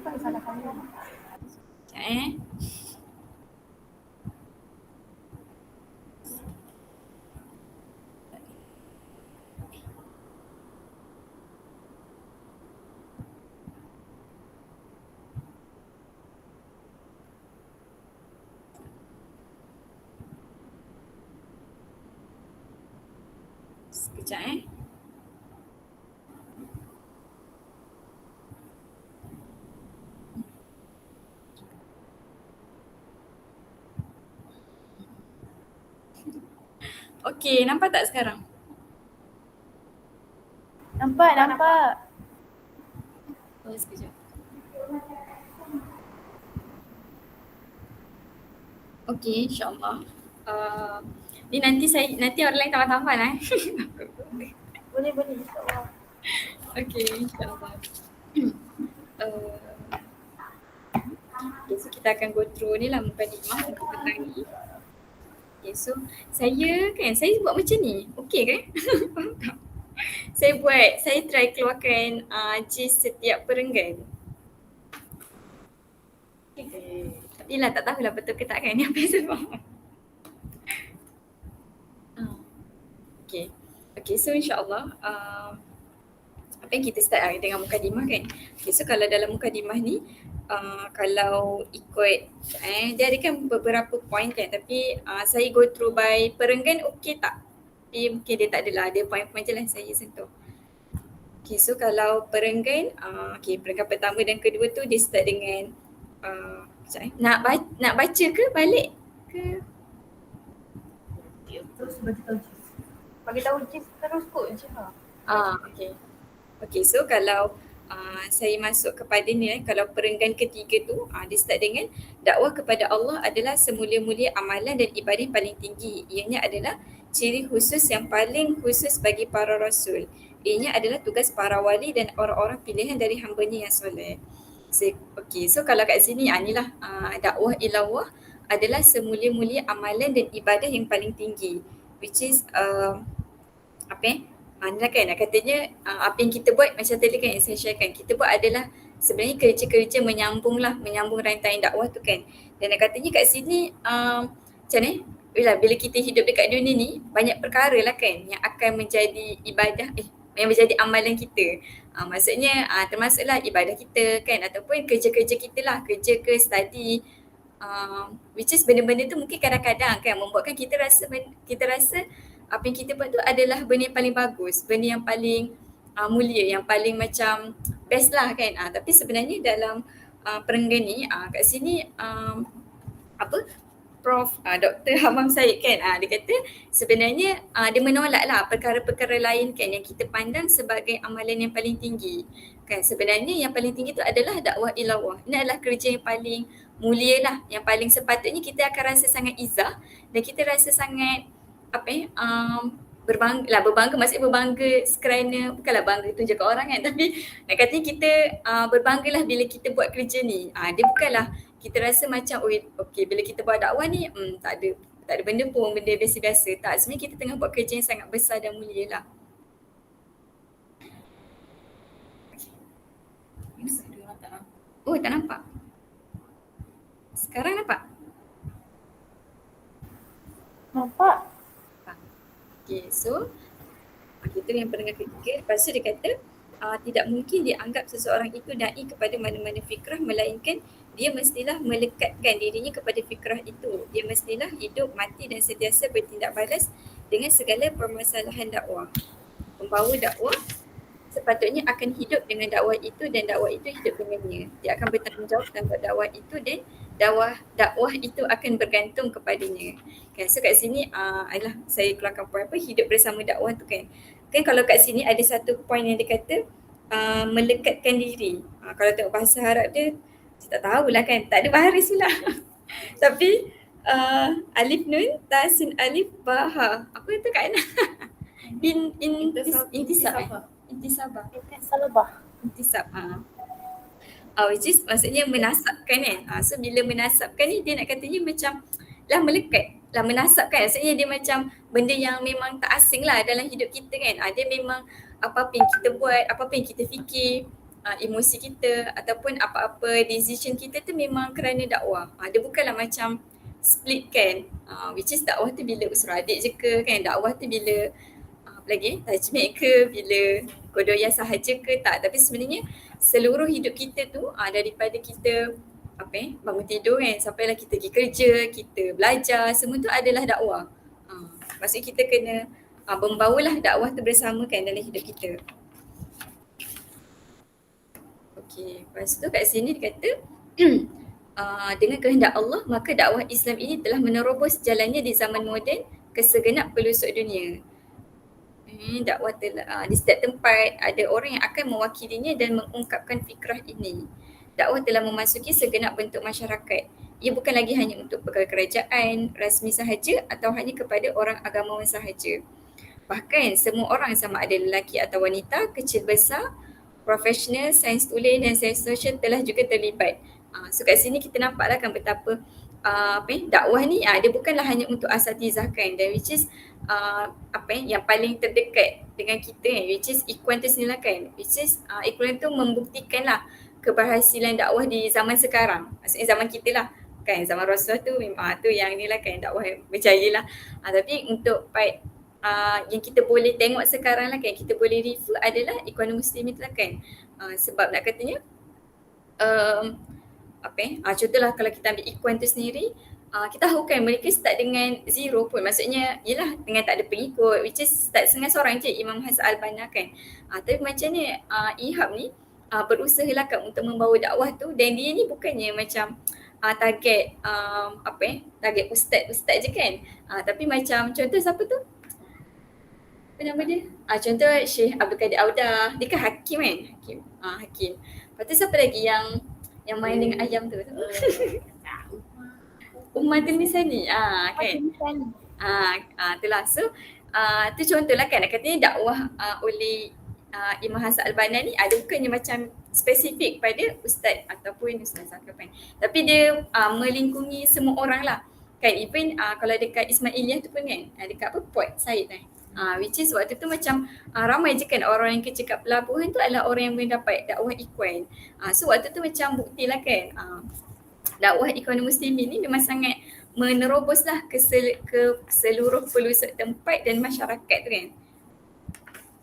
Tak salah kamu. Sekejap. Sekejap. Okey, nampak tak sekarang? Nampak. Oh, sekejap. Okey, insyaAllah. Ni nanti orang lain tambah-tambah lah. Boleh, insyaAllah. Okey, insyaAllah. uh, okay, so kita akan go through ni lah mukadimah untuk petang ni. Okay, so saya buat macam ni. Okey kan? Faham tak? Saya try keluarkan gist setiap perenggan. Tapi lah tak tahulah betul ke tak kan ni apa yang saya faham. Okay. Okay, so insyaAllah apa yang kita start dengan mukadimah kan. Okay, so kalau dalam mukadimah ni kalau ikut dia ada kan beberapa point kan, tapi saya go through by perenggan okey tak? Tapi mungkin dia tak adalah, dia point-point je lah saya sentuh. Okay, so kalau perenggan perenggan pertama dan kedua tu dia start dengan nak baca ke balik ke? Terus bagi tahu gist terus kot je lah. Okay. Okay, so kalau saya masuk kepada ni kalau perenggan ketiga tu dia start dengan dakwah kepada Allah adalah semulia-mulia amalan dan ibadah yang paling tinggi. Ianya adalah ciri khusus yang paling khusus bagi para rasul. Ianya adalah tugas para wali dan orang-orang pilihan dari hamba-Nya yang soleh. Okay, so kalau kat sini inilah dakwah ilallah adalah semulia-mulia amalan dan ibadah yang paling tinggi, which is ni lah kan, katanya apa yang kita buat macam tadi kan yang saya sharekan, kita buat adalah sebenarnya kerja-kerja menyambung rantai dakwah tu kan. Dan katanya kat sini macam ni, bila kita hidup dekat dunia ni banyak perkara lah kan yang akan menjadi ibadah, yang menjadi amalan kita. Maksudnya termasuklah ibadah kita kan, ataupun kerja-kerja kita lah, kerja ke study, which is benda-benda tu mungkin kadang-kadang kan membuatkan kita rasa apa yang kita buat tu adalah benda yang paling bagus, benda yang paling mulia, yang paling macam best lah kan. Tapi sebenarnya dalam perenggan ni kat sini Prof. Dr. Hamam Said kan, dia kata sebenarnya dia menolak lah perkara-perkara lain kan yang kita pandang sebagai amalan yang paling tinggi kan. Sebenarnya yang paling tinggi tu adalah dakwah ilallah. Ini adalah kerja yang paling mulia lah, yang paling sepatutnya kita akan rasa sangat izzah dan kita rasa sangat berbangga, maksudnya berbangga kerana bukanlah bangga tunjuk ke orang kan, tapi nak kata kita berbanggalah bila kita buat kerja ni. Dia bukanlah kita rasa macam okey bila kita buat dakwah ni tak ada benda pun, benda biasa-biasa. Tak, sebenarnya kita tengah buat kerja yang sangat besar dan mulia lah. Oh, tak nampak. Sekarang nampak? Nampak. Okay, so itu yang pendengar ketiga. Lepas tu dia kata tidak mungkin dianggap seseorang itu da'i kepada mana-mana fikrah, melainkan dia mestilah melekatkan dirinya kepada fikrah itu. Dia mestilah hidup, mati dan sentiasa bertindak balas dengan segala permasalahan dakwah. Pembawa dakwah sepatutnya akan hidup dengan dakwah itu dan dakwah itu hidup dengannya. Dia akan bertanggungjawab tentang dakwah itu dan dakwah itu akan bergantung kepadanya. Kan, so kat sini adalah saya keluarkan point apa, hidup bersama dakwah tu kan. Kan kalau kat sini ada satu point yang dia kata melekatkan diri. Kalau tengok bahasa Arab dia, saya tak tahulah kan, tak ada baris pula. Tapi alif nun, ta sin alif, ba ha. Apa itu kat mana? Intisabah. Intisab. Which is maksudnya menasabkan kan. So bila menasabkan ni dia nak katanya macam lah melekat, lah menasabkan. Maksudnya dia macam benda yang memang tak asing lah dalam hidup kita kan. Dia memang apa-apa yang kita buat, apa-apa yang kita fikir, emosi kita ataupun apa-apa decision kita tu memang kerana dakwah. Dia bukanlah macam split kan. Which is dakwah tu bila usul adik je ke kan, dakwah tu bila apa lagi, tajmid ke, bila kodoyah sahaja ke, tak. Tapi sebenarnya seluruh hidup kita tu daripada kita bangun tidur kan sampailah kita pergi kerja, kita belajar, semua tu adalah dakwah. Maksudnya kita kena membawalah dakwah tu bersama kan dalam hidup kita. Okey, lepas tu kat sini dia kata dengan kehendak Allah maka dakwah Islam ini telah menerobos jalannya di zaman moden ke segenap pelosok dunia. Dakwah telah di setiap tempat ada orang yang akan mewakilinya dan mengungkapkan fikrah ini. Dakwah telah memasuki segenap bentuk masyarakat. Ia bukan lagi hanya untuk pegawai kerajaan rasmi sahaja atau hanya kepada orang agamawan sahaja. Bahkan semua orang sama ada lelaki atau wanita, kecil besar, profesional, sains tulis dan sains sosial telah juga terlibat. So kat sini kita nampaklah kan betapa dakwah ni dia bukanlah hanya untuk asatizah kan, dan which is yang paling terdekat dengan kita kan, which is Ikhwan tu sendiri lah kan, which is Ikhwan tu membuktikanlah keberhasilan dakwah di zaman sekarang, maksudnya zaman kita lah kan, zaman Rasulullah tu memang tu yang ni lah kan, dakwah yang berjaya lah. Tapi untuk part yang kita boleh tengok sekarang lah kan, kita boleh refer adalah Ikhwanul Muslimin tu lah kan. Sebab nak katanya contohlah kalau kita ambil Ikhwan tu sendiri, kita tahu kan mereka start dengan zero pun, maksudnya yelah dengan tak ada pengikut, which is start dengan seorang je, Imam Hasan Al-Banna kan. Tapi macam ni Ihab ni berusaha lah kan untuk membawa dakwah tu, dan dia ni bukannya macam target target ustaz je kan. Tapi macam contoh siapa tu? Apa nama dia? Contoh Syekh Abdul Qadir Audah, dia kan hakim kan? Hakim. Lepas tu siapa lagi yang main dengan ayam tu? Umar Tilmisani kan. Itulah. So tu contohlah kan, katanya dakwah oleh Imam Hasan Al-Banna ni ada bukannya macam spesifik pada ustaz ataupun ustazah ke apa, tapi dia melingkungi semua orang lah kan. Even kalau dekat Ismailiyah tu pun kan, dekat Port Said kan, which is waktu tu macam ramai je kan orang yang kecil kat pelabuhan tu adalah orang yang mendapat dakwah Ikhwan. So waktu tu macam buktilah kan dakwah Ikhwanul Muslimin ni memang sangat menerobos lah ke seluruh pelosok tempat dan masyarakat tu kan.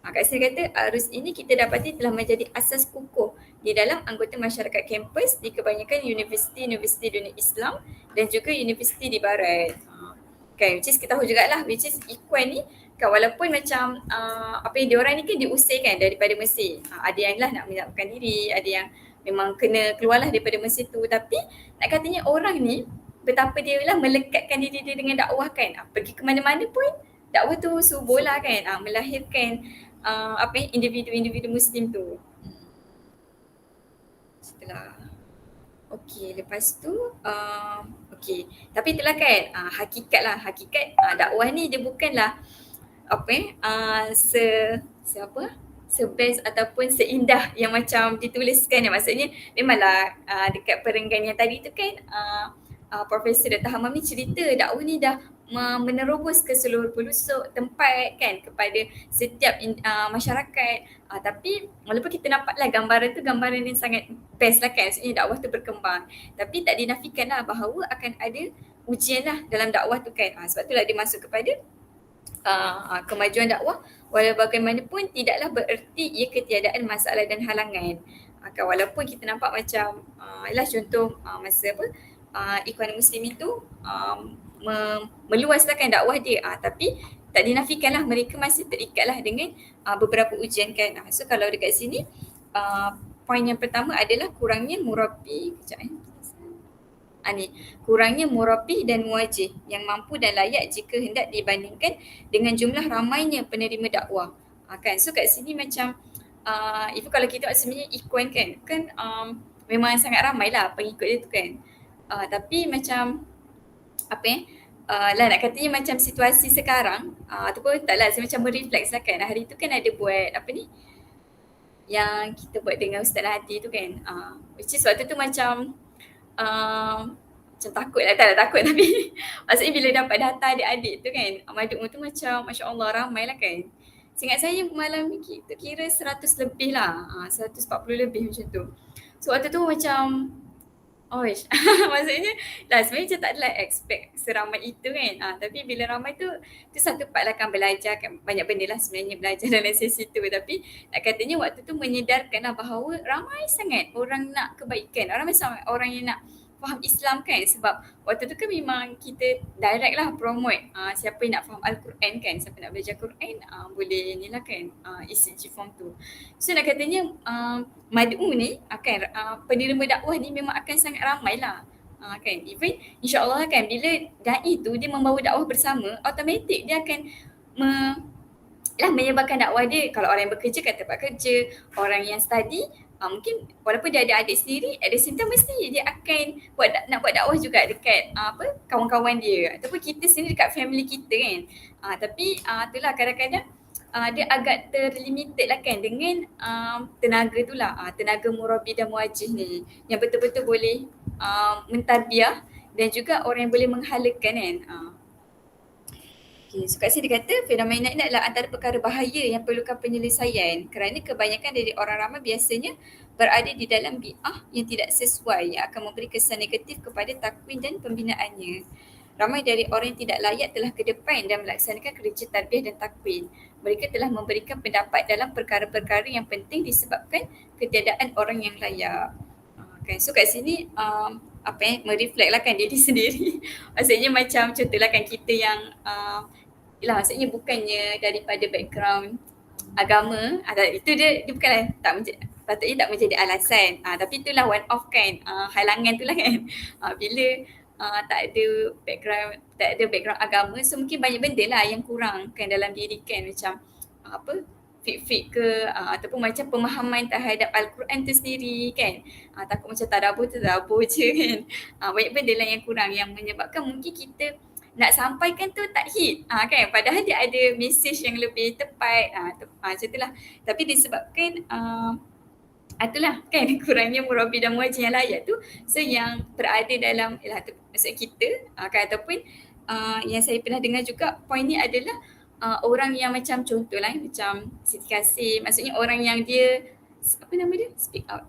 Kat sini kata arus ini kita dapati telah menjadi asas kukuh di dalam anggota masyarakat kampus di kebanyakan universiti-universiti dunia Islam dan juga universiti di barat. Kan, which is kita tahu jugalah, which is Ikhwan ni kan, walaupun macam diorang ni kan diusir kan daripada Mesir. Ada yang lah nak menyelamatkan diri, ada yang memang kena keluarlah daripada Mesir tu, tapi nak katanya orang ni betapa dia lah melekatkan diri dia dengan dakwah kan. Pergi ke mana-mana pun dakwah tu subuh lah kan, melahirkan individu-individu Muslim tu. Setelah lepas tu tapi itulah kan hakikat dakwah ni dia bukanlah se-best ataupun seindah yang macam dituliskan. Maksudnya memanglah dekat perenggan yang tadi tu kan Profesor Dr. Hamam ni cerita dakwah ni dah menerobos ke seluruh pelosok tempat kan, kepada setiap masyarakat. Tapi walaupun kita nampaklah gambaran tu gambaran yang sangat best lah kan, maksudnya dakwah tu berkembang, tapi tak dinafikan lah bahawa akan ada ujian lah dalam dakwah tu kan. Sebab itulah dia masuk kepada kemajuan dakwah, walau bagaimanapun tidaklah bererti ia ketiadaan masalah dan halangan. Walaupun kita nampak macam contoh masa Ikhwanul Muslimin tu meluaslah kan dakwah dia, tapi tak dinafikanlah mereka masih terikatlah dengan beberapa ujian kan. So kalau dekat sini poin yang pertama adalah kurangnya murabi kurangnya murabi dan muwajih yang mampu dan layak jika hendak dibandingkan dengan jumlah ramainya penerima dakwah kan. So kat sini macam itu kalau kita sebenarnya Ikhwan kan memang sangat ramai lah pengikut dia tu kan. Tapi macam nak katanya macam situasi sekarang ataupun taklah, saya macam merefleks lah kan. Hari tu kan ada buat yang kita buat dengan Ustaz Hadi tu kan, which is waktu tu macam takut lah, taklah takut tapi maksudnya bila dapat data adik-adik tu kan, Maduk tu macam Masya Allah ramai lah kan. Seingat saya malam kita kira 100 lebih lah, 140 lebih macam tu. So waktu tu macam, oish, maksudnya dah sebenarnya macam tak adalah expect seramai itu kan. Tapi bila ramai tu satu part lah kan belajar kan. Banyak benda lah sebenarnya belajar dalam sesi tu. Tapi nak katanya waktu tu menyedarkan lah bahawa ramai sangat orang nak kebaikan. Ramai sangat orang yang nak faham Islam kan. Sebab waktu tu kan memang kita direct lah promote siapa yang nak faham Al-Quran kan. Siapa nak belajar Quran boleh ni lah kan isi G form tu. So nak katanya mad'u ni akan penerima dakwah ni memang akan sangat ramai lah. Kan even insyaAllah kan bila da'i tu dia membawa dakwah bersama, automatik dia akan menyebarkan dakwah dia. Kalau orang yang bekerja kat tempat kerja, orang yang study, mungkin walaupun dia ada adik sendiri, at the same time mesti dia akan nak buat dakwah juga dekat kawan-kawan dia ataupun kita sendiri dekat family kita kan. Tapi itulah kadang-kadang dia agak terlimited lah kan dengan tenaga tu lah, tenaga murabi dan muajih ni yang betul-betul boleh mentarbiah dan juga orang yang boleh menghalakan kan. Okay, so kat sini dia kata fenomena ini adalah antara perkara bahaya yang perlukan penyelesaian kerana kebanyakan dari orang ramai biasanya berada di dalam bi'ah yang tidak sesuai yang akan memberi kesan negatif kepada takwin dan pembinaannya. Ramai dari orang yang tidak layak telah ke depan dan melaksanakan kerja tarbiyah dan takwin. Mereka telah memberikan pendapat dalam perkara-perkara yang penting disebabkan ketiadaan orang yang layak. Kan, so kat sini mereflect lah kan diri sendiri. Maksudnya macam contohlah kan kita yang maksudnya bukannya daripada background agama, itu dia bukanlah patutnya tak menjadi alasan, tapi itulah one off kan, halangan tu lah kan. Bila tak ada background agama, so mungkin banyak benda lah yang kurang kan dalam diri kan, macam fit ke ataupun macam pemahaman terhadap Al-Quran tu sendiri kan. Takut macam tadabbur je kan. Banyak benda lah yang kurang yang menyebabkan mungkin kita nak sampaikan tu tak hit kan, padahal dia ada message yang lebih tepat macam itulah. Tapi disebabkan itulah kan kurangnya murabi dan muajih yang layak tu, so yang berada dalam maksud kita kan, ataupun yang saya pernah dengar juga point ni adalah orang yang macam contohlah macam Siti Kassim, maksudnya orang yang dia apa nama dia, speak out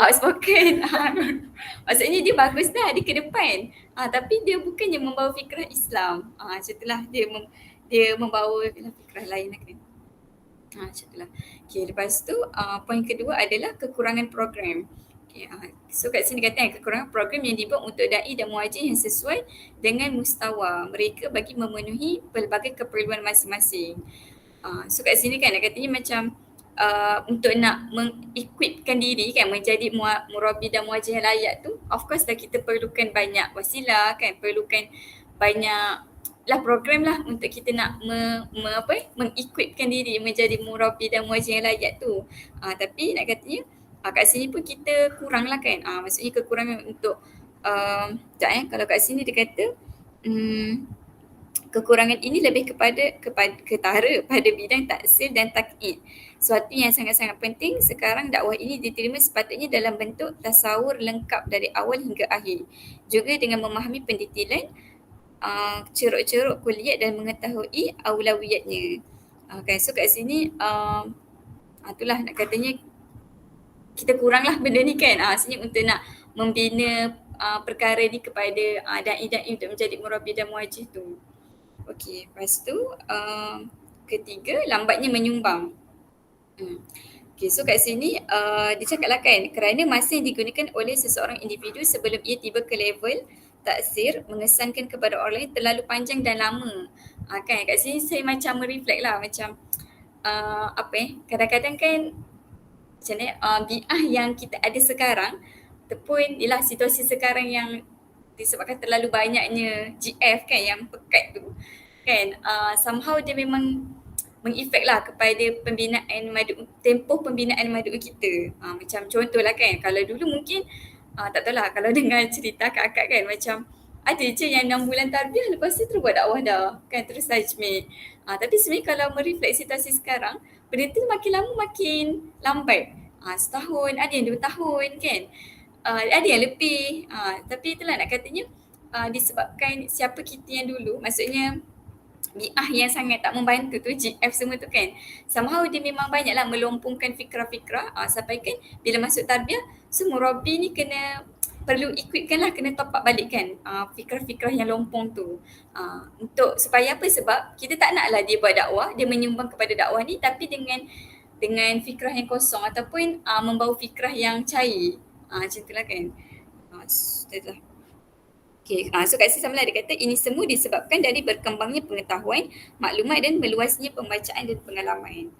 outspoken. Maksudnya dia bagus dah, dia ke depan. Tapi dia bukannya membawa fikrah Islam. Macam itulah, dia membawa fikrah lain lah kan. Macam itulah. Okay, lepas tu poin kedua adalah kekurangan program. Okay, so kat sini kata kekurangan program yang dibuat untuk da'i dan muajih yang sesuai dengan mustawa mereka bagi memenuhi pelbagai keperluan masing-masing. So kat sini kan katanya macam untuk nak mengequipkan diri kan menjadi murabi dan muajih yang layak tu, of course lah kita perlukan banyak wasilah kan, perlukan banyak lah program lah untuk kita nak mengequipkan diri menjadi murabi dan muajih yang layak tu. Tapi nak katanya kat sini pun kita kurang lah kan, maksudnya kekurangan untuk kalau kat sini dia kata kekurangan ini lebih ketara pada bidang taksir dan takyid. Suatu yang sangat-sangat penting sekarang dakwah ini diterima sepatutnya dalam bentuk tasawur lengkap dari awal hingga akhir. Juga dengan memahami pendetailan ceruk-ceruk kuliah dan mengetahui aulawiyatnya. Okay, so kat sini itulah nak katanya kita kuranglah benda ni kan. Sebenarnya untuk nak membina perkara ni kepada da'i-da'i untuk menjadi murabi dan muajih tu. Okey, lepas tu ketiga, lambatnya menyumbang. Okay, so kat sini dia cakaplah kan, kerana masa yang digunakan oleh seseorang individu sebelum ia tiba ke level taksir mengesankan kepada orang lain terlalu panjang dan lama. Kan kat sini saya macam mereflect lah, macam kadang-kadang kan macam ni bi'ah yang kita ada sekarang ataupun ialah situasi sekarang yang disebabkan terlalu banyaknya GF kan yang pekat tu kan, somehow dia memang mengefek lah kepada tempoh pembinaan mad'u kita. Macam contohlah kan, kalau dulu mungkin tak tahulah, kalau dengar cerita akak-akak kan macam ada je yang 6 bulan tarbiyah lepas tu terus buat dakwah dah kan, terus tajmid. Tapi sebenarnya kalau mereflect situasi sekarang, benda tu makin lama makin lambat. Setahun, ada yang 2 tahun kan, ada yang lebih. Tapi itulah nak katanya disebabkan siapa kita yang dulu, maksudnya bi'ah yang sangat tak membantu tu, GF semua tu kan, somehow dia memang banyaklah melompongkan fikrah-fikrah, sampai kan bila masuk tarbiyah, so murabi ni kena perlu equipkan lah, kena top up balik kan fikrah-fikrah yang lompong tu, untuk supaya apa, sebab kita tak nak lah dia buat dakwah, dia menyumbang kepada dakwah ni tapi dengan fikrah yang kosong ataupun membawa fikrah yang cair, macam tu lah kan. Itulah. Okay, so Kak Sis Samla dia kata ini semua disebabkan dari berkembangnya pengetahuan, maklumat dan meluasnya pembacaan dan pengalaman.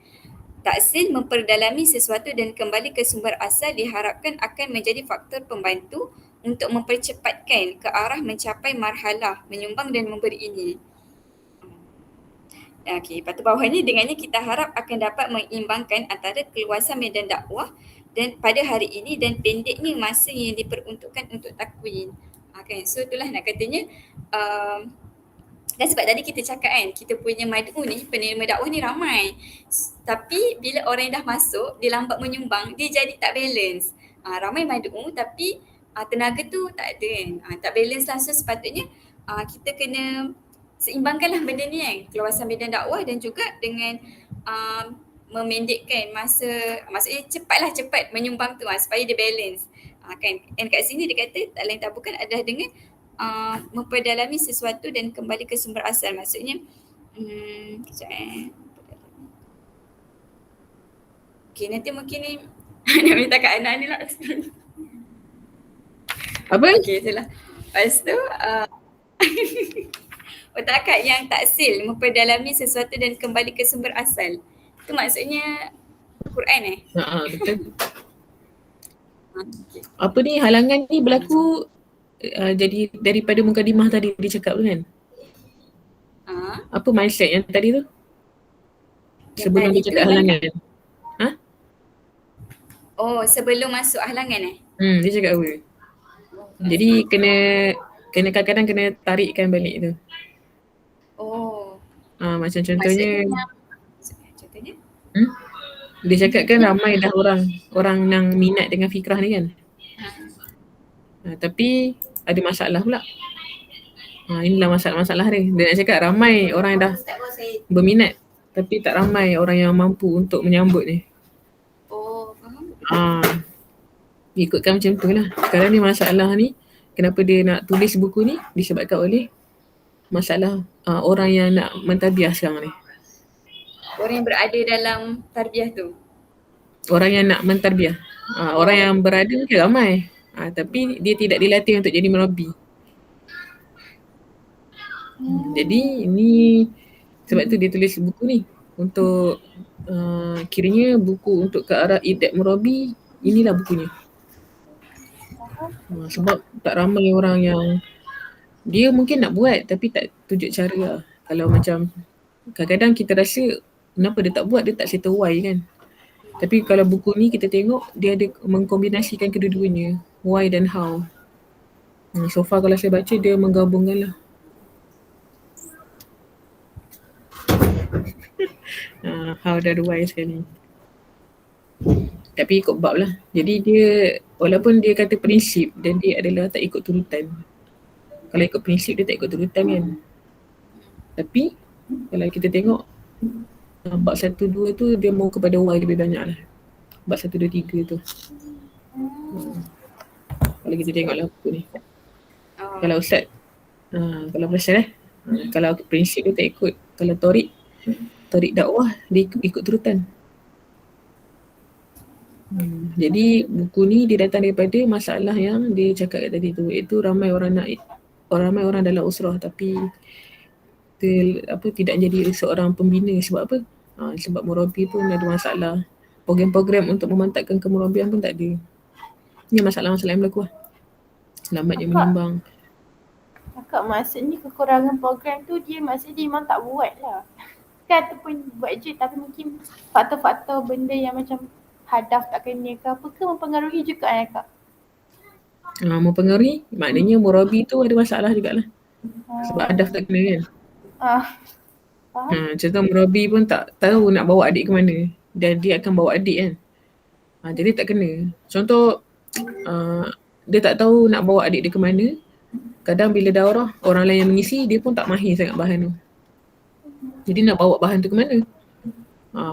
Taksil memperdalami sesuatu dan kembali ke sumber asal diharapkan akan menjadi faktor pembantu untuk mempercepatkan ke arah mencapai marhalah menyumbang dan memberi ini. Okey, lepas tu bawah ni dengannya kita harap akan dapat mengimbangkan antara keluasan medan dakwah dan pada hari ini dan pendeknya masa yang diperuntukkan untuk takwin. Kan, so itulah nak katanya dan sebab tadi kita cakap kan, kita punya mad'u ni, penerima dakwah ni ramai. Tapi bila orang yang dah masuk, dia lambat menyumbang, dia jadi tak balance. Ramai mad'u tapi tenaga tu tak ada kan. Tak balance lah. So sepatutnya kita kena seimbangkanlah benda ni kan. Keluasan medan dakwah dan juga dengan memendekkan masa, maksudnya cepat menyumbang tu supaya dia balance. Kan. Dan kat sini dia kata tak lain tak bukan adalah dengan memperdalami sesuatu dan kembali ke sumber asal. Maksudnya okay, nanti mungkin ni nak minta Kak Ana ni lah. Apa? Okay, itulah. Lepas tu otak yang taksil, memperdalami sesuatu dan kembali ke sumber asal. Itu maksudnya Quran Betul. Okay. Apa ni, halangan ni berlaku jadi daripada mukadimah tadi dia cakap tu kan. Apa mindset yang tadi tu? Sebelum dia cakap halangan. Oh, sebelum masuk halangan Dia cakap apa? Jadi kena kadang-kadang kena tarikkan balik tu. Macam contohnya dia cakap kan ramai dah orang yang minat dengan fikrah ni kan. Tapi ada masalah pula. Inilah masalah dia. Dia nak cakap ramai orang yang dah berminat tapi tak ramai orang yang mampu untuk menyambut ni. Ikutkan macam tu lah. Sekarang ni masalah ni, kenapa dia nak tulis buku ni disebabkan oleh masalah orang yang nak mentarbiyah sekarang ni. Orang yang berada dalam tarbiyah tu. Orang yang nak mentarbiyah. Orang yang berada mungkin ramai. Tapi dia tidak dilatih untuk jadi murabi. Jadi ini sebab tu dia tulis buku ni. Untuk kiranya buku untuk ke arah idad murabi, inilah bukunya. Sebab tak ramai orang yang dia mungkin nak buat tapi tak tunjuk cara lah. Kalau macam kadang-kadang kita rasa kenapa dia tak buat, dia tak settle why kan. Tapi kalau buku ni kita tengok dia ada mengkombinasikan kedua-duanya, why dan how. So far kalau saya baca dia menggabungkan lah. How dan why sekali. Tapi ikut bab lah. Jadi dia walaupun dia kata prinsip dan dia adalah tak ikut turutan. Kalau ikut prinsip dia tak ikut turutan kan. Tapi kalau kita tengok bab 1, 2 tu dia mau kepada why lebih banyak lah. Bab 1, 2, 3 tu. Kalau kita tengoklah buku ni. Kalau Ustaz, kalau perasan kalau prinsip dia tak ikut. Kalau torik dakwah dia ikut turutan. Jadi buku ni dia datang daripada masalah yang dia cakap kat tadi tu, iaitu ramai orang dalam usrah tapi tidak jadi seorang pembina. Sebab apa? Sebab murabi pun ada masalah. Program-program untuk memantapkan kemurabian pun tak ada. Ini masalah-masalah yang berlaku lah. Lambatnya menyumbang. Kakak, maksudnya kekurangan program tu dia maksudnya dia memang tak buat lah. Kan ataupun buat je tapi mungkin faktor-faktor benda yang macam hadaf tak kena ke apa ke mempengaruhi juga Kak? Mempengaruhi maknanya murabi tu ada masalah jugalah. Sebab hadaf tak kena kan. Contoh murabi pun tak tahu nak bawa adik ke mana dan dia akan bawa adik kan. Jadi tak kena. Contoh dia tak tahu nak bawa adik dia ke mana Kadang bila daurah, orang lain yang mengisi, dia pun tak mahir sangat bahan tu. Jadi nak bawa bahan tu ke mana?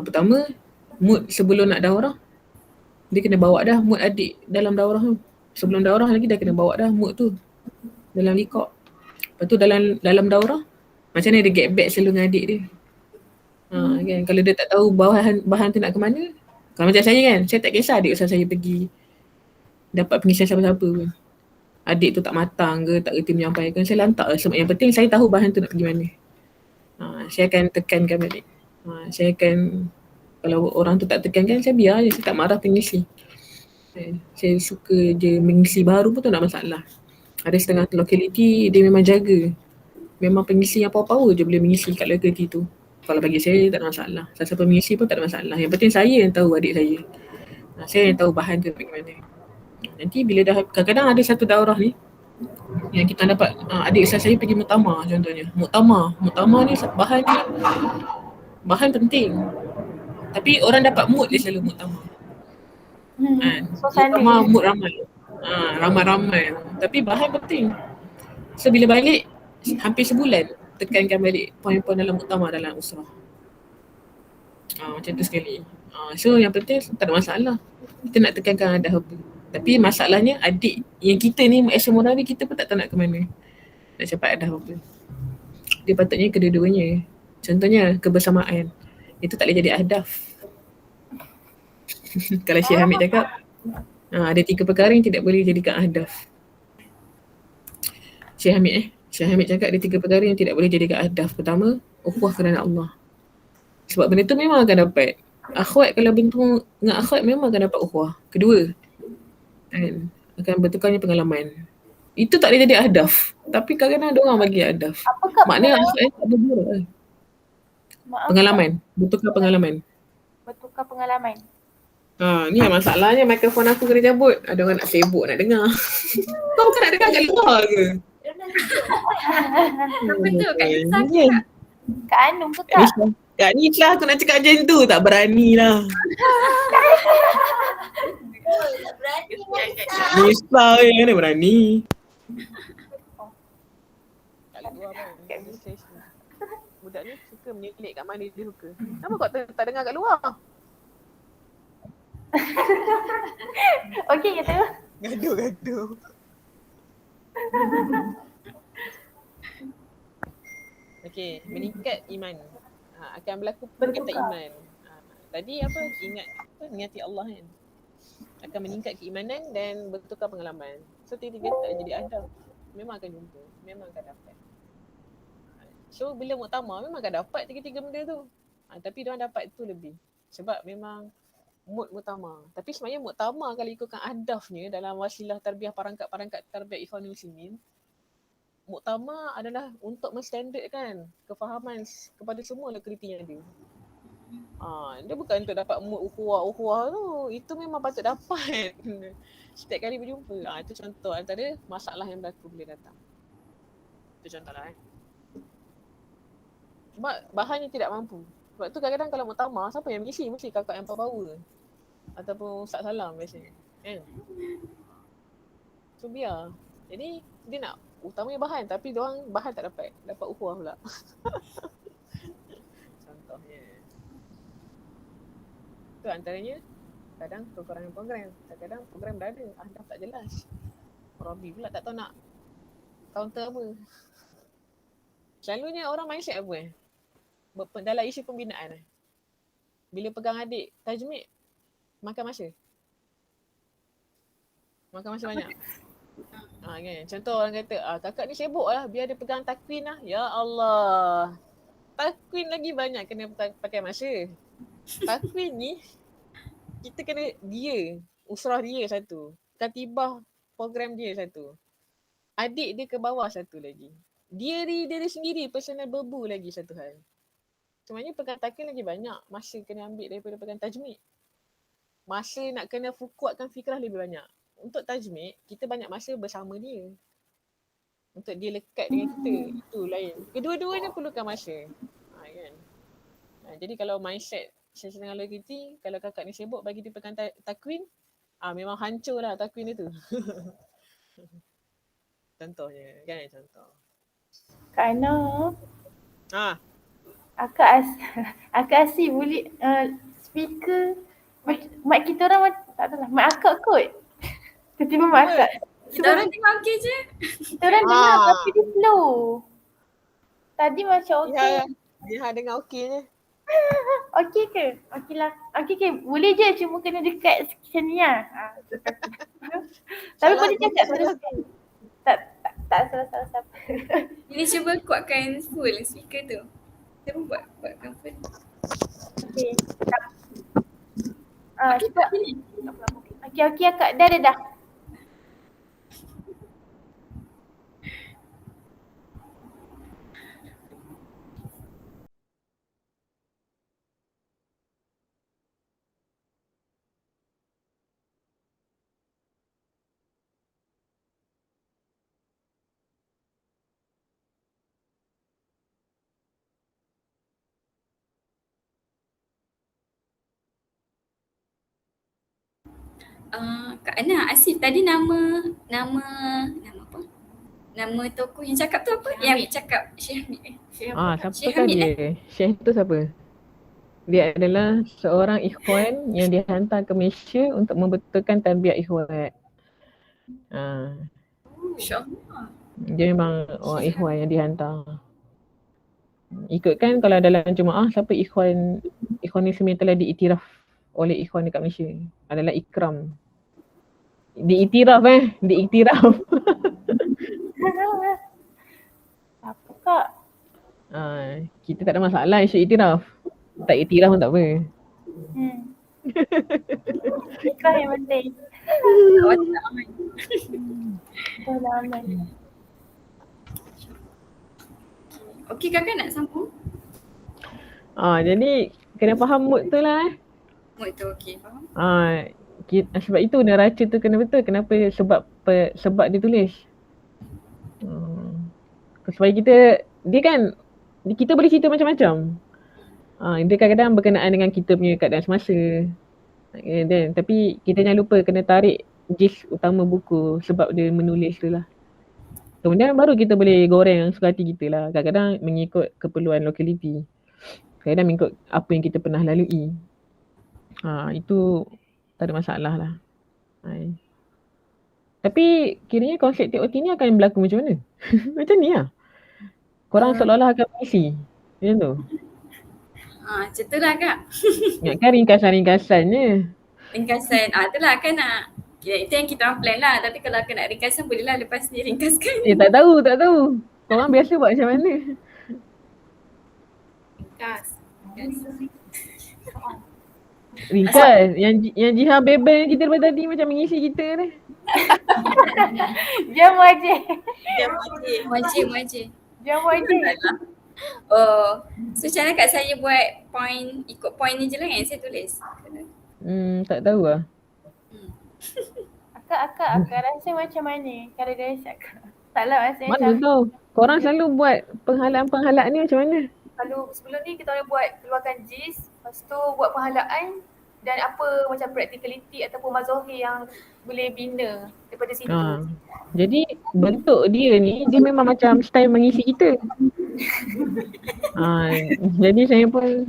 Pertama, mood sebelum nak daurah, dia kena bawa dah mood adik dalam daurah tu. Sebelum daurah lagi dah kena bawa dah mood tu dalam likop. Lepas tu dalam daurah, macam mana dia get back selalu dengan adik dia. Kan? Kalau dia tak tahu bahan tu nak ke mana, kalau macam saya kan, saya tak kisah adik usah saya pergi dapat pengisian siapa-siapa pun. Adik tu tak matang ke, tak reti menyampaikan, saya lantak lah. Yang penting saya tahu bahan tu nak pergi mana. Saya akan tekankan balik. Saya akan, kalau orang tu tak tekankan, saya biar je, saya tak marah pengisi. Saya suka je mengisi baru pun tak nak masalah. Ada setengah lokaliti dia memang jaga. Memang pengisi yang power-power je boleh mengisi kat lokaliti tu. Kalau bagi saya tak ada masalah. Siapa mengisi pun tak ada masalah. Yang penting saya yang tahu adik saya. Saya yang tahu bahan tu bagaimana. Nanti bila dah, kadang-kadang ada satu daurah ni yang kita dapat, adik saya pergi muktamar contohnya. Muktamar ni bahan penting. Tapi orang dapat mood dia selalu muktamar. Muktamar mood ramai. Ramai-ramai. Tapi bahan penting. So bila balik, hampir sebulan tekankan balik poin-poin dalam muktamar dalam usrah. Macam tu sekali. So yang penting tak ada masalah. Kita nak tekankan ada apa. Tapi masalahnya adik yang kita ni action moral ni kita pun tak tahu nak ke mana. Nak cepat ada apa. Dia patutnya kedua-duanya. Contohnya kebersamaan. Itu tak boleh jadi ahdaf. Kalau Syekh Hamid cakap, ada 3 perkara yang tidak boleh jadikan ahdaf. Syekh Hamid cakap ada 3 perkara yang tidak boleh jadikan ahdaf. Pertama, ukhuwah kerana Allah. Sebab benda tu memang akan dapat. Akhwat kalau bertemu dengan akhwat memang akan dapat ukhuwah. Kedua, akan bertukarnya pengalaman. Itu tak boleh jadi ahdaf. Tapi kadang-kadang ada orang bagi ahdaf. Maknanya akhwat tak berguna. Pengalaman. Bertukar pengalaman. Ni masalahnya mikrofon aku kena cabut. Ada orang nak sibuk nak dengar. Kau bukan nak dengar kat luar ke? Apa tu? Kak Nisa ke tak? Kak Anum ke tak? Kak Nisa aku nak cakap macam tu. Tak berani lah. Nisa mana berani. Kat luar kan. Budak ni suka menyelit kat mana dia suka. Kenapa kau tak dengar kat luar? Okey kata. Gaduh. Okey, meningkat iman. Akan berlaku peningkatan iman. Tadi apa? Ingati Allah kan. Akan meningkat keimanan dan bertukar pengalaman. So tiga-tiga tak jadi ahdaf. Memang akan jumpa. Memang akan dapat. So bila muktamar memang akan dapat tiga-tiga benda tu. Tapi diorang dapat tu lebih. Sebab memang mood muktamar. Tapi sebenarnya muktamar kalau ikutkan ahdafnya dalam wasilah tarbiyah perangkat tarbiyah Ikhwanul Muslimin, muktamar adalah untuk menstandardkan kefahaman kepada semua lokaliti yang ada. Dia bukan untuk dapat mood ukhuwah tu. Itu memang patut dapat setiap kali berjumpa. Itu contoh antara masalah yang berlaku bila datang. Itu contohlah. Sebab bahannya tidak mampu. Sebab tu kadang-kadang kalau muktamar, siapa yang mengisi? Mesti kakak yang power. Ataupun Ustaz Salam biasanya. So biar. Jadi dia nak utamanya bahan tapi diorang bahan tak dapat. Dapat ukhuwah pula. Contohnya. Itu antaranya kadang kekurangan program. Kadang-kadang program dah ada. Ahdaf tak jelas. Robi pula tak tahu nak counter apa. Selalunya orang mindset apa dalam isu pembinaan bila pegang adik tajmid makan masa banyak. Kan? Contoh orang kata kakak ni sibuk lah biar dia pegang takwin lah. Ya Allah, takwin lagi banyak kena pakai masa. Takwin ni kita kena usrah dia satu, katibah program dia satu, adik dia ke bawah satu lagi, diri dia sendiri personal berbu lagi satu hal. Sebenarnya pegang takwin lagi banyak masa kena ambil daripada pegang tajmid. Masa nak kena kuatkan fikrah lebih banyak. Untuk tajmid, kita banyak masa bersama dia. Untuk dia lekat dengan kita, itu lain. Kedua-duanya perlukan masa. Kan? Jadi kalau mindset setengah lokaliti, kalau kakak ni sibuk bagi dia pegang takwin, memang hancur lah takwin dia tu. Contohnya, kan contoh. Kak Ana, Ah, Akak Asyik boleh speaker mic kita orang tak tahulah, mic akak kot. Tiba-tiba mic Apa? akak. Kita orang tengok okey je. Kita orang dengar tapi dia slow. Tadi macam okey. Ya, Jiha dengar okey je. Okey ke? Okey lah. Okey ke? Boleh je cuma kena dekat macam ni lah. Tapi boleh cakap terus. Tak salah. Ini cuba kuatkan full speaker tu. Cuba buatkan full. Okey. Okey tak ni? Okey akak. Dah. Kak Ana, Asif tadi nama apa? Nama tokoh yang cakap tu apa? Yang cakap Syekh Hamid. Siapa Syekh kan Hamid dia? Syekh tu siapa? Dia adalah seorang ikhwan yang dihantar ke Malaysia untuk membetulkan tarbiyat ikhwan. InsyaAllah. Dia memang orang ikhwan yang dihantar. Ikutkan kalau dalam jemaah siapa ikhwanisme yang telah diiktiraf oleh ikhwan dekat Malaysia adalah Ikram. Diiktiraf. Apa kak? Kita tak ada masalah isu iktiraf. Tak iktiraf pun tak apa. Ikhlas yang penting. Awak tak aman. Betul lah aman. Okey kakak nak sambung? Jadi kena faham mood tu lah. Mood tu okey, faham? Sebab itu neraca tu kena betul. Kenapa sebab dia tulis. Supaya kita boleh cerita macam-macam. Dia kadang-kadang berkenaan dengan kita punya keadaan semasa. Tapi kita jangan lupa kena tarik gist utama buku sebab dia menulis tu lah. Kemudian baru kita boleh goreng suka hati kita lah. Kadang-kadang mengikut keperluan lokaliti. Kadang-kadang mengikut apa yang kita pernah lalui. Itu tak ada masalah lah. Tapi kiranya konsep TOT ni akan berlaku macam mana? Macam ni lah. Korang seolah-olah akan mengisi. Macam tu. Macam tu lah kak. Ingatkan ringkasan-ringkasannya. Ringkasan, itulah kan nak. Itu yang kita orang plan lah. Tapi kalau nak ringkasan bolehlah lepas ni ringkaskan. Tak tahu. Korang biasa buat macam mana? Ringkas. Yang Jiha bebel kita daripada tadi macam mengisi kita ni. Jam wajib. Wajib. Jam wajib. So macam mana kat saya buat point, ikut point ni je lah yang saya tulis? Tak tahu lah. Akak rasa macam mana kalau dari akak? Taklah rasanya Mana tahu. Korang selalu buat penghalaan ni macam mana? Kalau sebelum ni kita orang buat keluarkan JIS, lepas tu buat penghalaan dan apa macam practicality ataupun mazahir yang boleh bina daripada situ. Jadi bentuk dia ni dia memang macam style mengisi kita. Jadi saya pun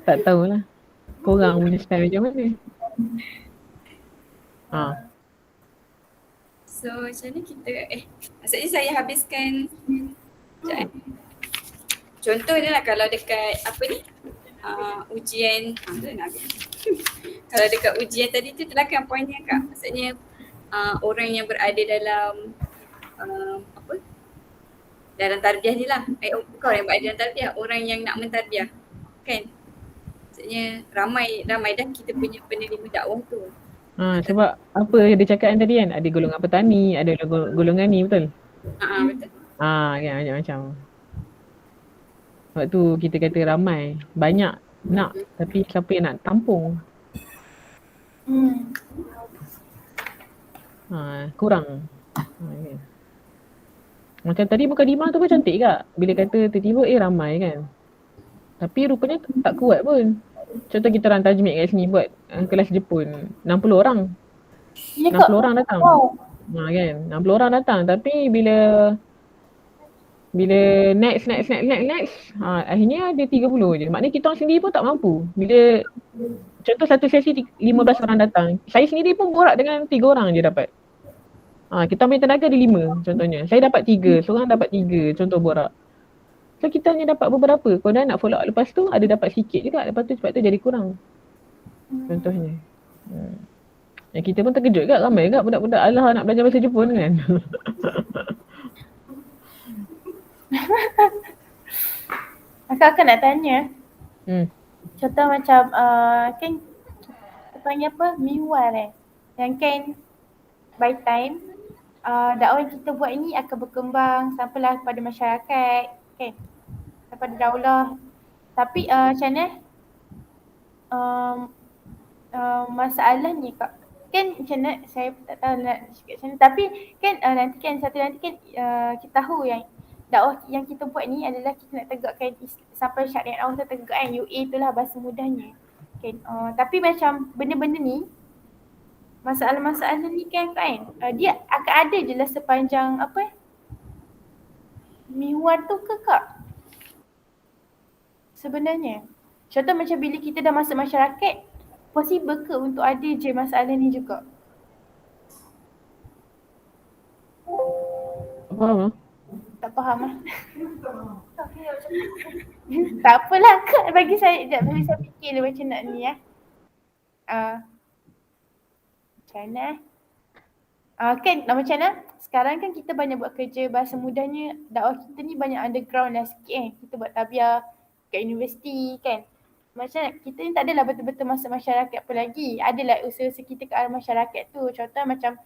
tak tahulah korang punya style macam mana. So macam mana kita maksudnya saya habiskan contoh dia lah kalau dekat apa ni ujian kalau dekat ujian tadi tu terlakan poinnya kak. Maksudnya orang yang berada dalam dalam tarbiyah ni lah. Bukan orang yang berada dalam tarbiyah, orang yang nak mentarbiyah kan. Maksudnya ramai dah kita punya penerima dakwah tu. Sebab apa dia cakap tadi kan, ada golongan petani, ada golongan ni, betul? Betul. Kan macam-macam. Sebab tu kita kata ramai, banyak nak, tapi siapa yang nak tampung? Kurang. Macam tadi mukadimah tu pun cantik kak. Bila kata tiba-tiba ramai kan. Tapi rupanya tak kuat pun. Contoh kita orang tajmid kat sini buat kelas Jepun, 60 orang. 60 orang datang. Kan 60 orang datang tapi bila next akhirnya ada 30 je. Maknanya kita orang sendiri pun tak mampu. Bila contoh satu sesi 15 orang datang, saya sendiri pun borak dengan 3 orang je dapat. Kita ambil tenaga ada 5 contohnya. Saya dapat 3, seorang dapat 3 contoh borak. So kita hanya dapat beberapa. Kalau dah nak follow up lepas tu ada dapat sikit juga. Lepas tu sebab tu jadi kurang. Contohnya. Yang kita pun terkejut kan, ramai kan budak-budak alah nak belajar bahasa Jepun kan. Akak nak tanya. Contoh macam kan kita panggil apa? Miwal yang kan by time dakwah yang kita buat ini akan berkembang sampailah kepada masyarakat kan, kepada daulah. Tapi macam mana masalahnya kak, kan macam mana saya tak tahu nak cakap macam mana, tapi kan nanti kan kita tahu yang dakwah yang kita buat ni adalah kita nak tegakkan sampai syariat Allah tu tegak kan, UA itulah bahasa mudahnya kan. Tapi macam benda-benda ni, masalah-masalah ni kan dia akan ada je lah sepanjang apa mihwar tu ke kak sebenarnya. Contoh macam bila kita dah masuk masyarakat, possible ke untuk ada je masalah ni juga? Faham? Tak faham lah. Tak apalah kak, bagi saya fikir lah macam nak ni macam mana kan macam mana sekarang kan kita banyak buat kerja, bahasa mudahnya dakwah kita ni banyak underground lah sikit kita buat tabiah kat universiti kan. Macam kita ni tak adalah betul-betul masuk masyarakat apa lagi. Adalah usaha-usaha kita ke arah masyarakat tu. Contoh macam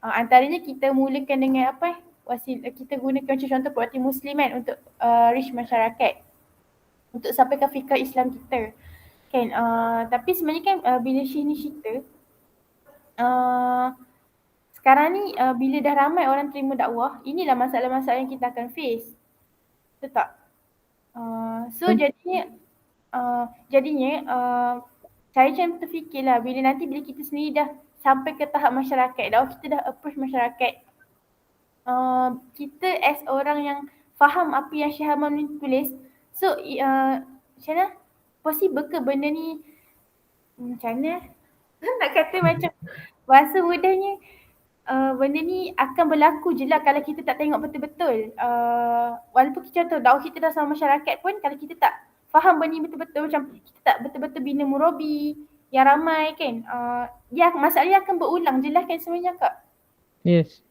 antaranya kita mulakan dengan apa wasilah, kita gunakan macam contoh Parti Muslim kan untuk reach masyarakat, untuk sampaikan fikrah Islam kita kan. Tapi sebenarnya kan bila Syih ni cerita sekarang ni bila dah ramai orang terima dakwah, inilah masalah-masalah yang kita akan face. Betul tak? So jadinya saya macam terfikirlah bila kita sendiri dah sampai ke tahap masyarakat, dakwah kita dah approach masyarakat, kita as orang yang faham apa yang Syekh Hamam ni tulis, so macam mana possible ke benda ni macam mana nak kata macam bahasa mudahnya benda ni akan berlaku je lah kalau kita tak tengok betul-betul. Walaupun kita contoh dakwah kita dah sama masyarakat pun, kalau kita tak faham benda ni betul-betul, macam kita tak betul-betul bina murabi yang ramai kan, masalahnya akan berulang je lah kan sebenarnya kak. Yes.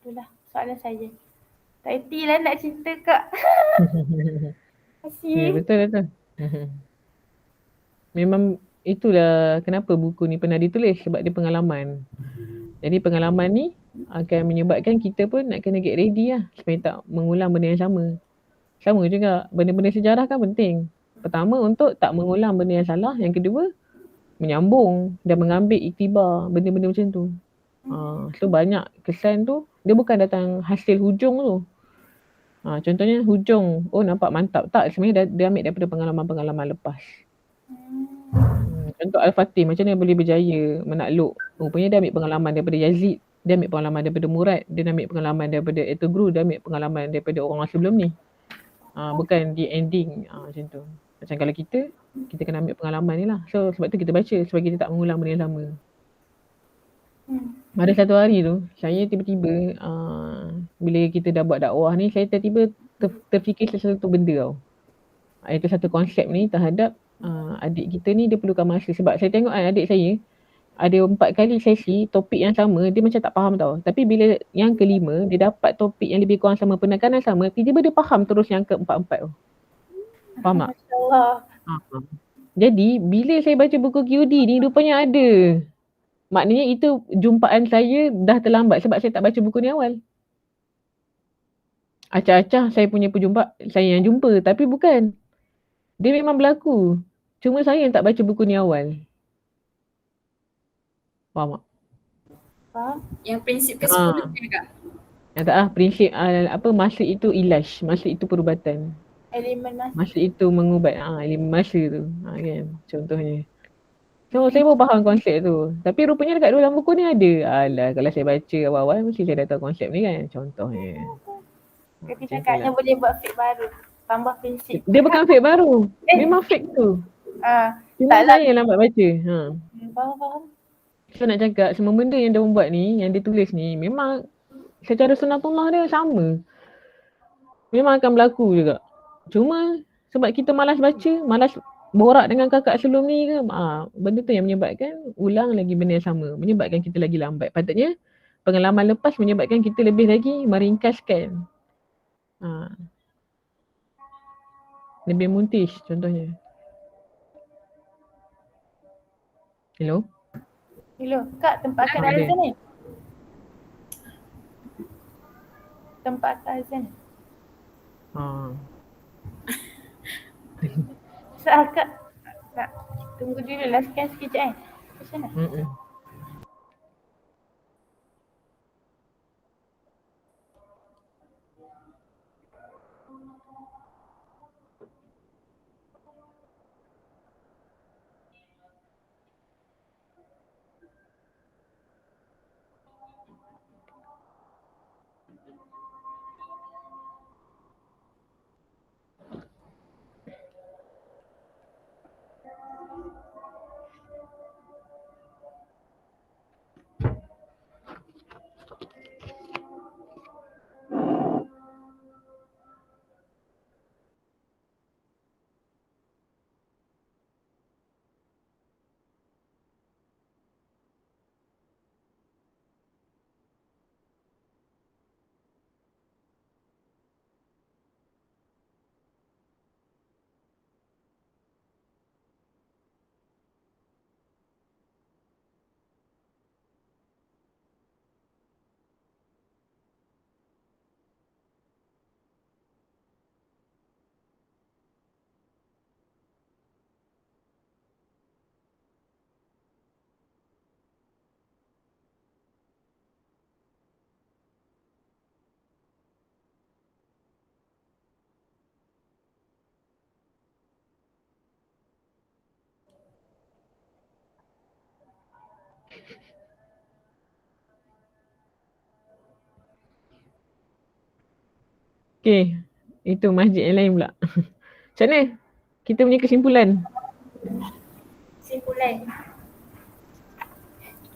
Itulah soalan saya. Tak erti lah nak cerita kak. Ya, betul. Memang itulah kenapa buku ni pernah ditulis, sebab dia pengalaman. Jadi pengalaman ni akan menyebabkan kita pun nak kena get ready lah supaya tak mengulang benda yang sama. Sama juga, benda-benda sejarah kan penting. Pertama untuk tak mengulang benda yang salah. Yang kedua, menyambung dan mengambil iktibar benda-benda macam tu. So banyak kesan tu, dia bukan datang hasil hujung tu. Contohnya hujung, nampak mantap. Tak, sebenarnya dia ambil daripada pengalaman-pengalaman lepas. Contoh Al-Fatih, macam mana boleh berjaya menakluk. Rupanya dia ambil pengalaman daripada Yazid, dia ambil pengalaman daripada Murad, dia ambil pengalaman daripada Ertugrul, dia ambil pengalaman daripada orang sebelum ni. Bukan di ending macam tu. Macam kalau kita kena ambil pengalaman ni lah. So sebab tu kita baca, supaya kita tak mengulang benda yang sama. Ada satu hari tu, saya tiba-tiba bila kita dah buat dakwah ni, saya tiba-tiba terfikir sesuatu benda tau. Itu satu konsep ni terhadap adik kita ni, dia perlukan masa. Sebab saya tengok adik saya ada 4 kali sesi topik yang sama, dia macam tak faham tau. Tapi bila yang kelima, dia dapat topik yang lebih kurang sama, penekanan sama, tiba-tiba dia faham terus yang keempat-empat tu. Faham tak? Masya-Allah. Jadi bila saya baca buku QD ni, rupanya ada. Maknanya itu jumpaan saya dah terlambat sebab saya tak baca buku ni awal. Acah-acah saya punya perjumpa, saya yang jumpa, tapi bukan. Dia memang berlaku. Cuma saya yang tak baca buku ni awal. Faham tak? Faham? Yang prinsip ke-10 kan? Tak prinsip masa itu ilaj, masa itu perubatan. Elemen masa. Masa itu mengubat, elemen masa tu. Kan contohnya. So saya pun faham konsep tu. Tapi rupanya dekat dalam buku ni ada. Alah, kalau saya baca awal-awal mesti saya dah tahu konsep ni kan. Contohnya. Tapi Macam tu cakapnya lah. boleh buat fake baru. Tambah prinsip. Dia bukan fake baru. Eh. Memang fake tu. Cuma Taklah. saya yang lambat baca. Faham. So nak cakap semua benda yang dia buat ni, yang dia tulis ni memang secara sunatullah dia sama. Memang akan berlaku juga. Cuma sebab kita malas baca, malas borak dengan kakak sebelum ni ke, benda tu yang menyebabkan ulang lagi benda yang sama. Menyebabkan kita lagi lambat. Patutnya pengalaman lepas menyebabkan kita lebih lagi meringkaskan. Lebih muntis contohnya. Hello? Hello, Kak, tempat Kak Ada. azan ni? Tempat Kak azan ni? So, Kak tunggu dulu lah sekian sekejap Macam mana? Okay, itu masjid yang lain pula. Macam mana? Kita punya kesimpulan.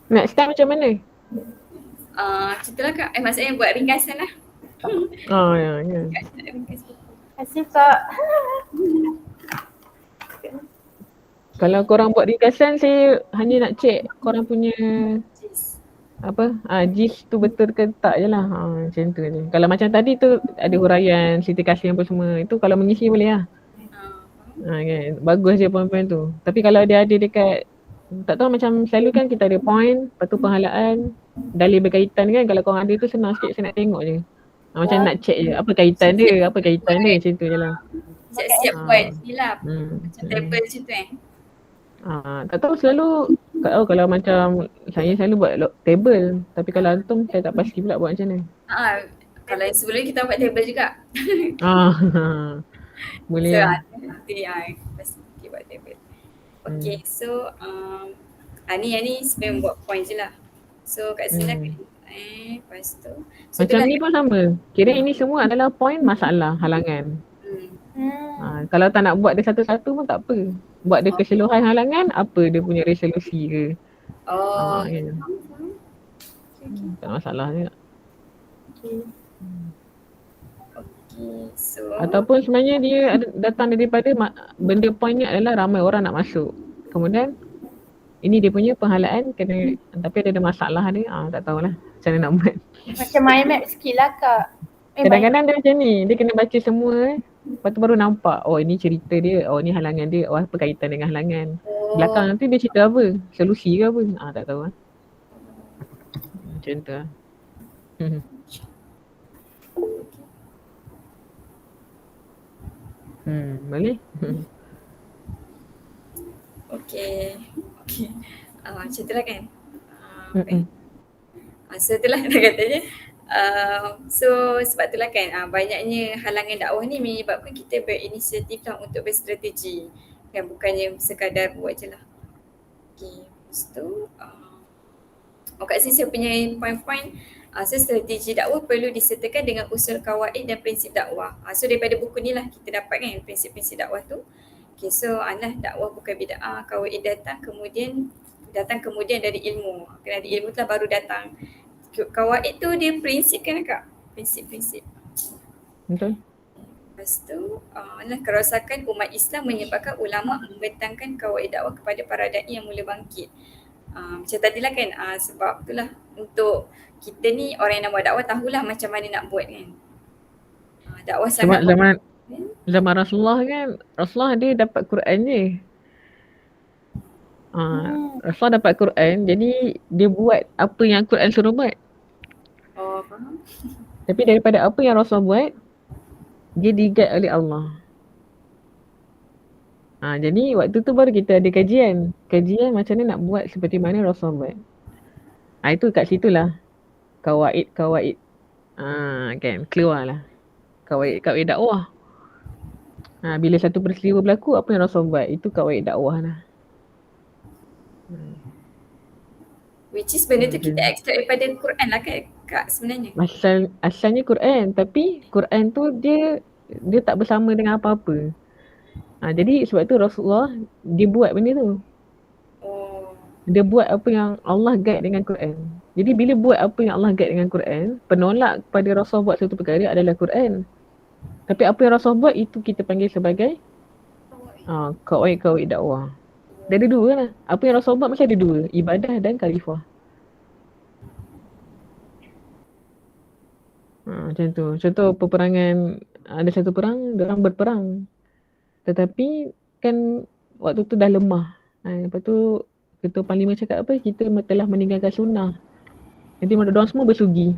Nak start macam mana? Ceritalah Kak. Maksudnya buat ringkasan lah. Ya. Terima kasih Kak. Kalau korang buat ringkasan, saya hanya nak check korang punya JIS tu betul ke tak je lah. Macam tu je. Kalau macam tadi tu ada huraian, Siti Kasih apa semua. Itu kalau mengisi boleh lah. Kan? Bagus je poin-poin tu. Tapi kalau dia ada dekat, tak tahu macam selalu kan kita ada point, lepas tu penghalaan, dalil berkaitan kan. Kalau korang ada tu senang sikit saya nak tengok je. Macam nak check je apa kaitan dia, macam tu je lah. Siap-siap buat ni lah. Macam table macam tu tak tahu selalu, tak tahu kalau macam saya selalu buat table. Tapi kalau antum saya tak pasti pula buat macam mana. Kalau yang sebelum kita buat table juga. Boleh so, lah. Nanti pasti kita buat table. Okay, so ni sebenarnya buat point je lah. So kat sini lepas tu macam ni pun sama. Kira ini semua adalah point masalah, halangan. Kalau tak nak buat dia satu-satu pun tak apa. Buat dia keseluruhan halangan, apa dia punya resolusi ke. Kan. Tak ada masalah je. So ataupun sebenarnya dia datang daripada benda pointnya adalah ramai orang nak masuk. Kemudian ini dia punya penghalaan kena, tapi ada masalah dia. Tak tahulah macam mana nak buat. Macam mind map skill lah Kak. Kadang-kadang dia macam ni, dia kena baca semua lepas tu baru nampak, ini cerita dia, ni halangan dia, apa kaitan dengan halangan. Belakang nanti dia cerita apa, solusi ke apa, tak tahu lah. Macam tu lah. Boleh? Okay. Macam tu lah kan. So itulah nak katanya. So sebab itulah kan banyaknya halangan dakwah ni menyebabkan kita berinisiatif lah untuk berstrategi. Kan bukannya sekadar buat je lah. Okay, lepas tu kat sini saya punya point-point. So strategi dakwah perlu disertakan dengan usul kawaid dan prinsip dakwah. So daripada buku ni lah kita dapat kan prinsip-prinsip dakwah tu. Okay, so dakwah bukan bid'ah, kawaid datang kemudian dari ilmu. Kena ada ilmu tu lah baru datang. Kawaid tu dia prinsip kan Kak? Prinsip-prinsip. Betul? Lepas tu kerosakan umat Islam menyebabkan ulama membentangkan kawaid dakwah kepada para da'i yang mula bangkit. Macam tadilah kan, sebab itulah untuk kita ni orang yang nak buat dakwah tahulah macam mana nak buat kan. Dakwah Sebab sangat zaman Rasulullah kan, Rasulullah dia dapat Quran je. Rasulullah dapat Quran, jadi dia buat apa yang Quran suruh buat. faham. Tapi daripada apa yang Rasulullah buat, dia di-guide oleh Allah. Jadi waktu tu baru kita ada kajian. Kajian macam mana nak buat seperti mana Rasulullah buat. Itu kat situlah kawaid kan keluarlah. Kawaid dakwah. Bila satu peristiwa berlaku, apa yang Rasulullah buat, itu kawaid dakwah lah. Which is benda tu kita extract daripada Quran lah kan Kak sebenarnya. Asalnya Quran, tapi Quran tu dia tak bersama dengan apa-apa. Jadi sebab tu Rasulullah dia buat benda tu. Dia buat apa yang Allah guide dengan Quran. Jadi bila buat apa yang Allah guide dengan Quran, penolak kepada Rasul buat satu perkara adalah Quran. Tapi apa yang Rasul buat itu kita panggil sebagai kawaid dakwah. Dia ada dua lah. Apa yang Rasul buat macam ada dua, ibadah dan khalifah. Macam tu. Contoh peperangan, ada satu perang, diorang berperang. Tetapi kan waktu tu dah lemah. Lepas tu Ketua Parlimen cakap apa? Kita telah meninggalkan sunnah. Nanti diorang semua bersugi.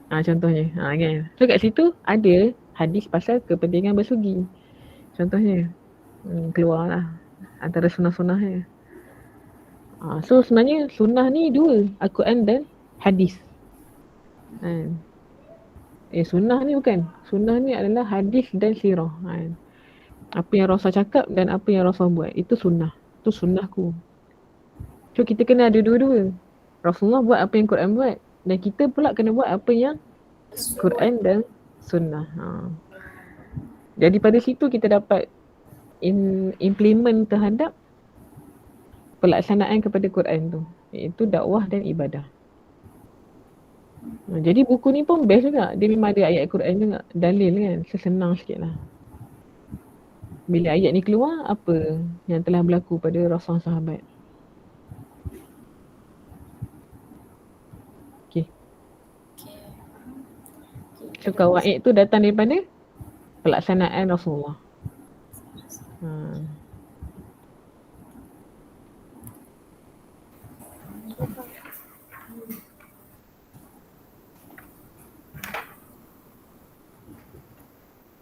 Contohnya. Kan? So kat situ ada hadis pasal kepentingan bersugi. Contohnya. Keluarlah antara sunnah-sunnah ni. So sebenarnya sunnah ni dua. Al-Quran dan hadis. Sunnah ni bukan. Sunnah ni adalah hadis dan sirah. Apa yang Rasul cakap dan apa yang Rasul buat, itu sunnah. Itu sunnahku. So kita kena ada dua-dua. Rasulullah buat apa yang Quran buat, dan kita pula kena buat apa yang Quran dan sunnah. Jadi pada situ kita dapat implement terhadap pelaksanaan kepada Quran tu, iaitu dakwah dan ibadah. Jadi buku ni pun best juga. Dia memang ada ayat Quran juga, dalil kan, sesenang sikit lah. Bila ayat ni keluar, apa yang telah berlaku pada Rasul sahabat. Okay. So kawaid tu datang daripada pelaksanaan Rasulullah.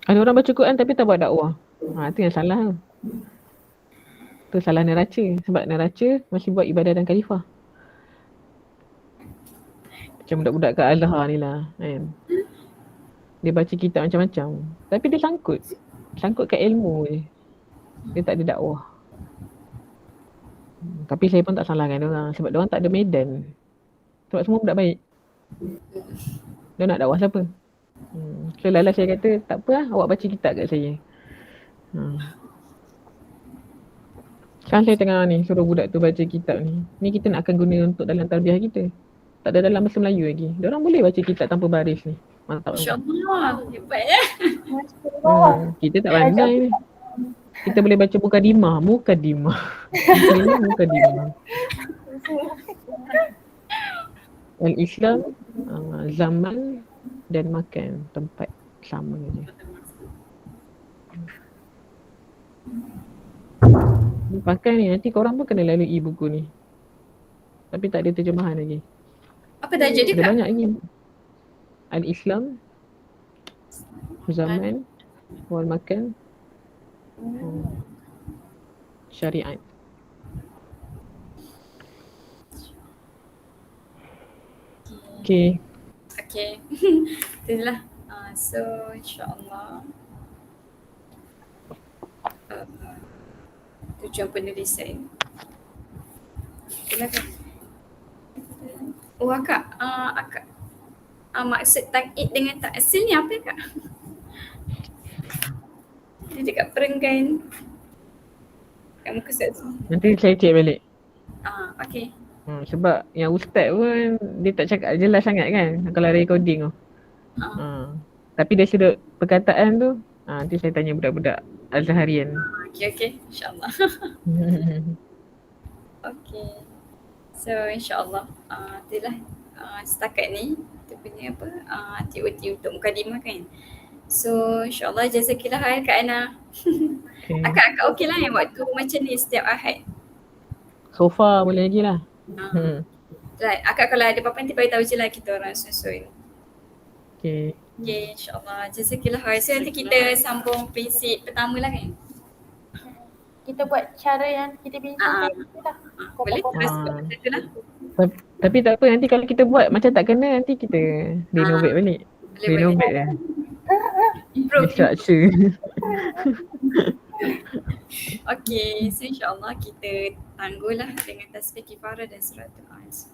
Ada orang baca Quran tapi tak buat dakwah. Itu yang salah. Tu salah neraca. Sebab neraca masih buat ibadah dan khalifah. Macam budak-budak kat Al-Azhar ni lah kan. Dia baca kitab macam-macam. Tapi dia sangkut kat ilmu je. Dia tak ada dakwah. Tapi saya pun tak salahkan diorang. Sebab diorang tak ada medan. Sebab semua budak baik. Dia nak dakwah siapa? So Lala saya kata, tak apa lah, awak baca kitab kat saya. Sekarang saya tengah ni suruh budak tu baca kitab ni. Ni kita nak akan guna untuk dalam tarbiyah kita. Tak ada dalam bahasa Melayu lagi. Diorang boleh baca kitab tanpa baris ni. Mantap. InsyaAllah, hebat ya. Kita tak pandai ni. Kita boleh baca mukadimah. Mukadimah. Al-Islam, zaman dan makan, tempat sama je. Pakai ni, nanti korang pun kena lalui buku ni. Tapi tak ada terjemahan lagi. Apa tajuk dia Kak? Ada banyak lagi. Al-Islam, zaman, wal makan, syariat. Okay. Itulah. So insyaAllah tujuan penulisan Silakan. Oh akak, maksud takyid dengan taksil ni apa kak? Dia dekat perenggan kat muka surat tu. Nanti saya cek balik. Okay. Sebab yang ustaz pun dia tak cakap jelas sangat kan kalau recording tu. Tapi dari sudut perkataan tu, nanti saya tanya budak-budak Azharian. Okay. InsyaAllah. Okay. So insyaAllah itulah setakat ni kita punya TOT untuk mukadimah kan. So insyaAllah jazakillah khair Kak Ana. Okay. Akak okey lah yang waktu macam ni setiap Ahad. So far boleh lagi lah. Right. Akak kalau ada apa-apa nanti beritahu je lah kita orang susun. Okay. Okay, insyaAllah. Jazakillah khair. So nanti kita sambung prinsip pertama lah kan? Kita buat cara yang kita bincang tadi lah. Boleh terus buat macam tu lah. Tapi tak apa, nanti kalau kita buat macam tak kena, nanti kita renovate balik. Boleh. Renovate lah. Improve. Structure. Okay, so insyaAllah kita tangguhlah dengan tasbih kifarah dan suratul A'la.